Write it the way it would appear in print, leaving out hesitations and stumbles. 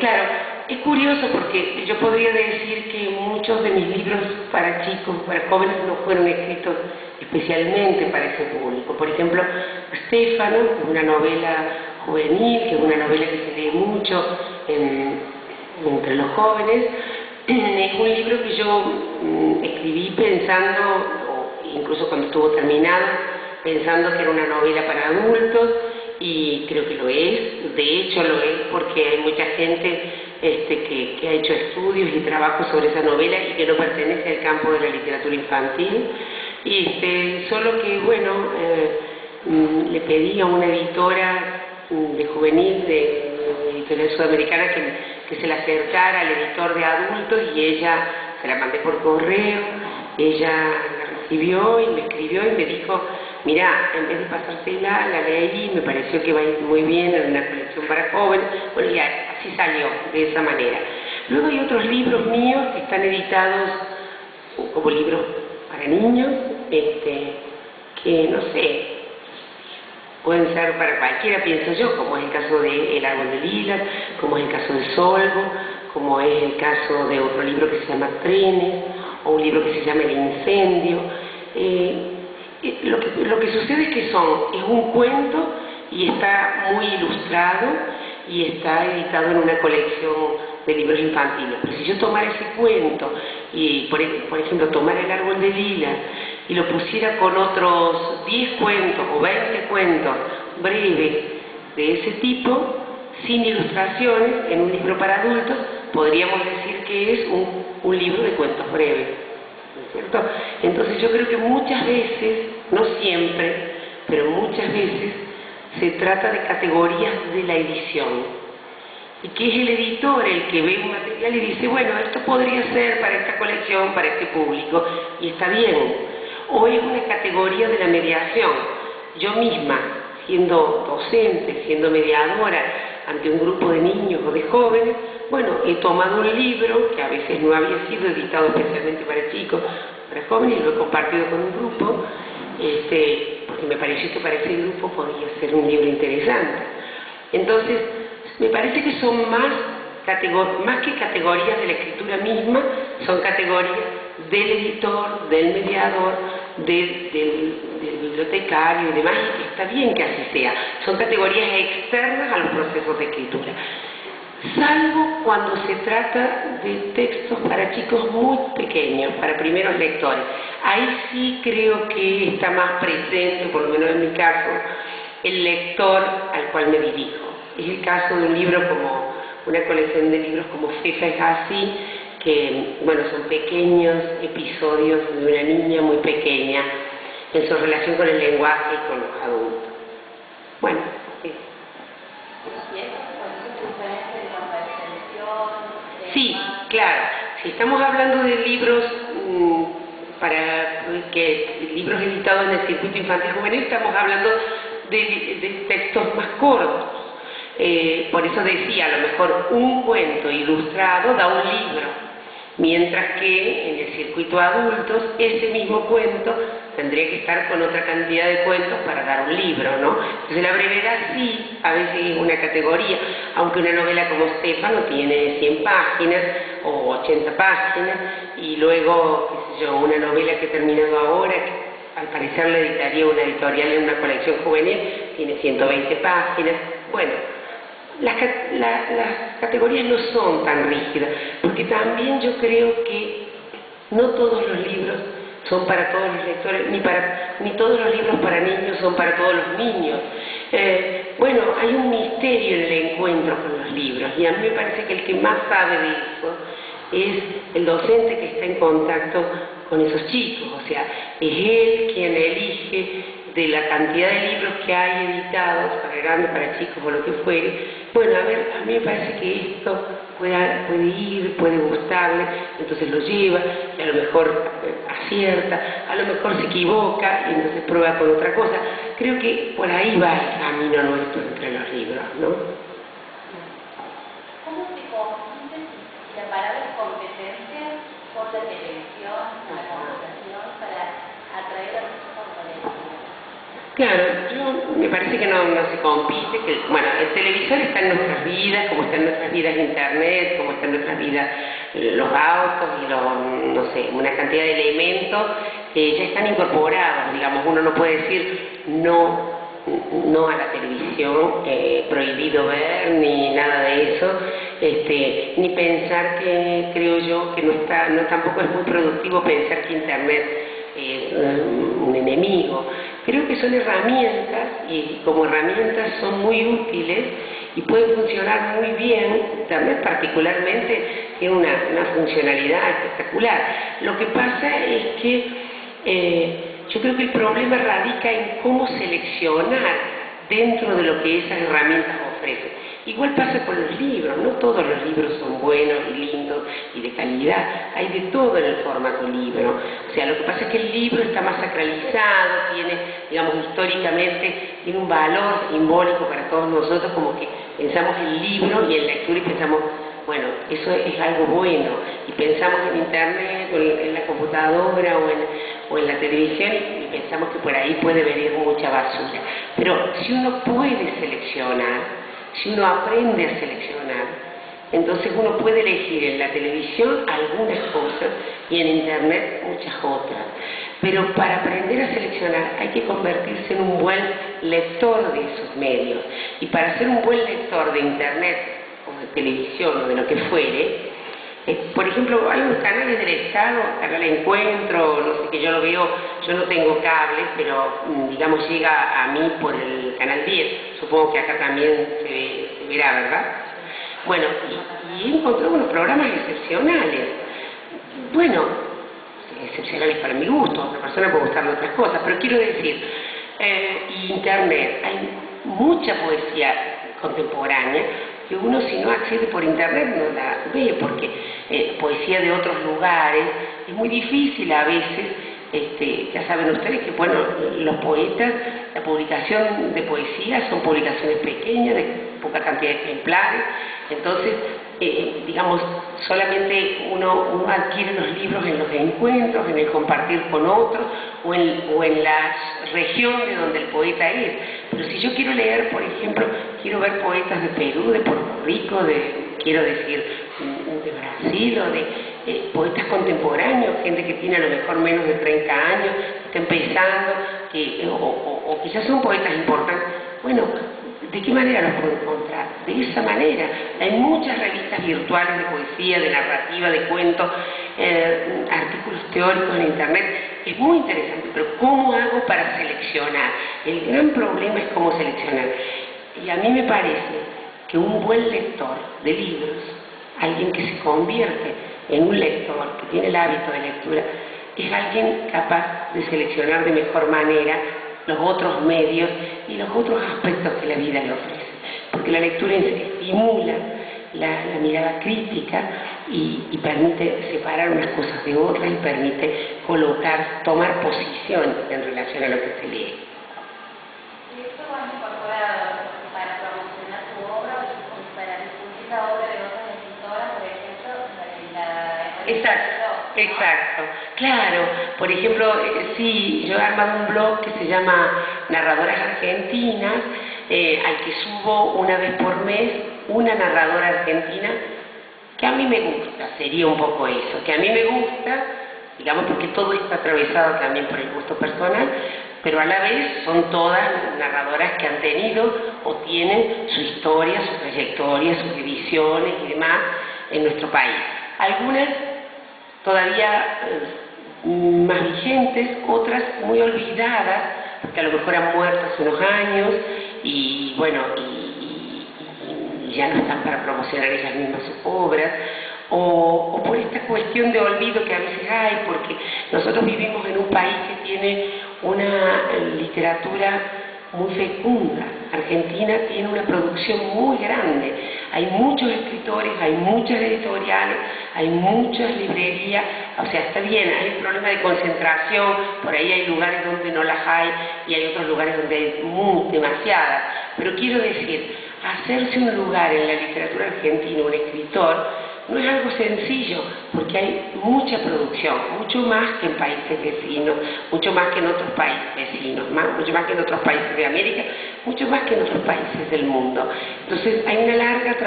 claro, es curioso porque yo podría decir que muchos de mis libros para chicos, para jóvenes, no fueron escritos especialmente para ese público. Por ejemplo, Stefano, que es una novela juvenil, que es una novela que se lee mucho entre los jóvenes, es un libro que yo escribí pensando, o incluso cuando estuvo terminado, pensando que era una novela para adultos, y creo que lo es, de hecho lo es, porque hay mucha gente que ha hecho estudios y trabajos sobre esa novela y que no pertenece al campo de la literatura infantil. Solo que, bueno, le pedí a una editora de juvenil, de editorial sudamericana, que se la acercara al editor de adultos, y ella, se la mandé por correo, ella la recibió y me escribió y me dijo: mirá, en vez de pasársela, la leí y me pareció que va a ir muy bien en una colección para jóvenes. Bueno, y así salió, de esa manera. Luego hay otros libros míos que están editados como libros para niños, que no sé, pueden ser para cualquiera, pienso yo, como es el caso de El árbol de lilas, como es el caso de Solvo, como es el caso de otro libro que se llama Trenes, o un libro que se llama El incendio. Lo que sucede es que es un cuento y está muy ilustrado y está editado en una colección de libros infantiles. Pero si yo tomara ese cuento y, por ejemplo, tomara El árbol de lilas y lo pusiera con otros 10 cuentos o 20 cuentos breves de ese tipo, sin ilustraciones, en un libro para adultos, podríamos decir que es un libro de cuentos breves, ¿no es cierto? Entonces yo creo que muchas veces, no siempre, pero muchas veces, se trata de categorías de la edición, y que es el editor el que ve un material y dice: bueno, esto podría ser para esta colección, para este público, y está bien. O es una categoría de la mediación. Yo misma, siendo docente, siendo mediadora ante un grupo de niños o de jóvenes, bueno, he tomado un libro que a veces no había sido editado especialmente para chicos, para jóvenes, y lo he compartido con un grupo, porque me pareció que para ese grupo podría ser un libro interesante. Entonces, me parece que son más que categorías de la escritura misma, son categorías del editor, del mediador, del bibliotecario y demás, y que está bien que así sea. Son categorías externas a los procesos de escritura. Salvo cuando se trata de textos para chicos muy pequeños, para primeros lectores. Ahí sí creo que está más presente, por lo menos en mi caso, el lector al cual me dirijo. Es el caso de un libro como una colección de libros como Fefa es así, que, bueno, son pequeños episodios de una niña muy pequeña en su relación con el lenguaje y con los adultos. Bueno, sí, claro. Si estamos hablando de libros libros editados en el circuito infantil juvenil, estamos hablando de textos más cortos. Por eso decía, a lo mejor un cuento ilustrado da un libro, mientras que en el circuito adultos ese mismo cuento tendría que estar con otra cantidad de cuentos para dar un libro, ¿no? Entonces la brevedad sí, a veces es una categoría, aunque una novela como Stefano tiene 100 páginas o 80 páginas, y luego, qué sé yo, una novela que he terminado ahora, que al parecer la editaría una editorial en una colección juvenil, tiene 120 páginas. Bueno, las categorías no son tan rígidas, porque también yo creo que no todos los libros son para todos los lectores, ni todos los libros para niños son para todos los niños. Bueno, hay un misterio en el encuentro con los libros, y a mí me parece que el que más sabe de eso es el docente que está en contacto con esos chicos. O sea, es él quien elige de la cantidad de libros que hay editados, para grandes, para chicos o lo que fuere. Bueno, a ver, a mí me parece que esto puede ir, puede gustarle, entonces lo lleva, y a lo mejor acierta, a lo mejor se equivoca, y entonces prueba con otra cosa. Creo que por ahí va el camino nuestro entre los libros, ¿no? ¿Cómo se confunde si la palabra competencia por la televisión, por la conversación, para atraer a los chicos con la lectura? Claro, yo me parece que no se compite, que, bueno, el televisor está en nuestras vidas, como está en nuestras vidas internet, como está en nuestras vidas los autos y no sé, una cantidad de elementos que ya están incorporados, digamos, uno no puede decir no a la televisión, prohibido ver, ni nada de eso, ni pensar que, creo yo, que tampoco es muy productivo pensar que internet es un enemigo. Creo que son herramientas y como herramientas son muy útiles y pueden funcionar muy bien. Internet particularmente tiene una funcionalidad espectacular. Lo que pasa es que yo creo que el problema radica en cómo seleccionar dentro de lo que esas herramientas ofrecen. Igual pasa con los libros, no todos los libros son buenos y lindos y de calidad, hay de todo en el formato libro. O sea, lo que pasa es que el libro está más sacralizado, tiene, digamos, históricamente, tiene un valor simbólico para todos nosotros, como que pensamos en el libro y en lectura y pensamos, bueno, eso es algo bueno, y pensamos en internet, o en la computadora, o en la televisión, y pensamos que por ahí puede venir mucha basura. Pero si uno puede seleccionar, si uno aprende a seleccionar, entonces uno puede elegir en la televisión algunas cosas y en internet muchas otras. Pero para aprender a seleccionar hay que convertirse en un buen lector de esos medios. Y para ser un buen lector de internet o de televisión o de lo que fuere, por ejemplo, hay unos canales del Estado, Canal Encuentro, no sé, que yo lo veo, yo no tengo cable, pero digamos llega a mí por el Canal 10, supongo que acá también se verá, ¿verdad? Bueno, y he encontrado unos programas excepcionales, bueno, excepcionales para mi gusto, a otra persona puede gustarle otras cosas, pero quiero decir, internet, hay mucha poesía contemporánea, que uno si no accede por internet no la ve, porque poesía de otros lugares es muy difícil a veces. Ya saben ustedes que, bueno, los poetas, la publicación de poesía son publicaciones pequeñas, de poca cantidad de ejemplares, entonces, digamos, solamente uno adquiere los libros en los encuentros, en el compartir con otros, o en la región de donde el poeta es. Pero si yo quiero leer, por ejemplo, quiero ver poetas de Perú, de Puerto Rico, quiero decir, de Brasil, o de poetas contemporáneos, gente que tiene a lo mejor menos de 30 años, está empezando, o quizás son poetas importantes, bueno, ¿de qué manera los puedo encontrar? De esa manera. Hay muchas revistas virtuales de poesía, de narrativa, de cuentos, artículos teóricos en internet. Es muy interesante, pero ¿cómo hago para seleccionar? El gran problema es cómo seleccionar. Y a mí me parece que un buen lector de libros, alguien que se convierte en un lector, que tiene el hábito de lectura, es alguien capaz de seleccionar de mejor manera los otros medios y los otros aspectos que la vida le ofrece. Porque la lectura estimula la mirada crítica y permite separar unas cosas de otras y permite tomar posición en relación a lo que se lee. ¿Y esto va incorporado para promocionar tu obra o para difundir la obra de otras escritoras, por ejemplo, Exacto, claro. Por ejemplo, sí, yo he armado un blog que se llama Narradoras Argentinas, al que subo una vez por mes una narradora argentina que a mí me gusta, sería un poco eso, que a mí me gusta, digamos, porque todo está atravesado también por el gusto personal, pero a la vez son todas narradoras que han tenido o tienen su historia, su trayectoria, sus divisiones y demás en nuestro país. Algunas todavía más vigentes, otras muy olvidadas, porque a lo mejor han muerto hace unos años y bueno, y ya no están para promocionar ellas mismas sus obras, o por esta cuestión de olvido que a veces hay, porque nosotros vivimos en un país que tiene una literatura muy fecunda. Argentina tiene una producción muy grande, hay muchos escritores, hay muchas editoriales, hay muchas librerías, o sea, está bien, hay un problema de concentración, por ahí hay lugares donde no las hay y hay otros lugares donde hay demasiadas, pero quiero decir, hacerse un lugar en la literatura argentina, un escritor, no es algo sencillo, porque hay mucha producción, mucho más que en países vecinos, mucho más que en otros países vecinos, mucho más que en otros países de América, mucho más que en otros países del mundo. Entonces hay una larga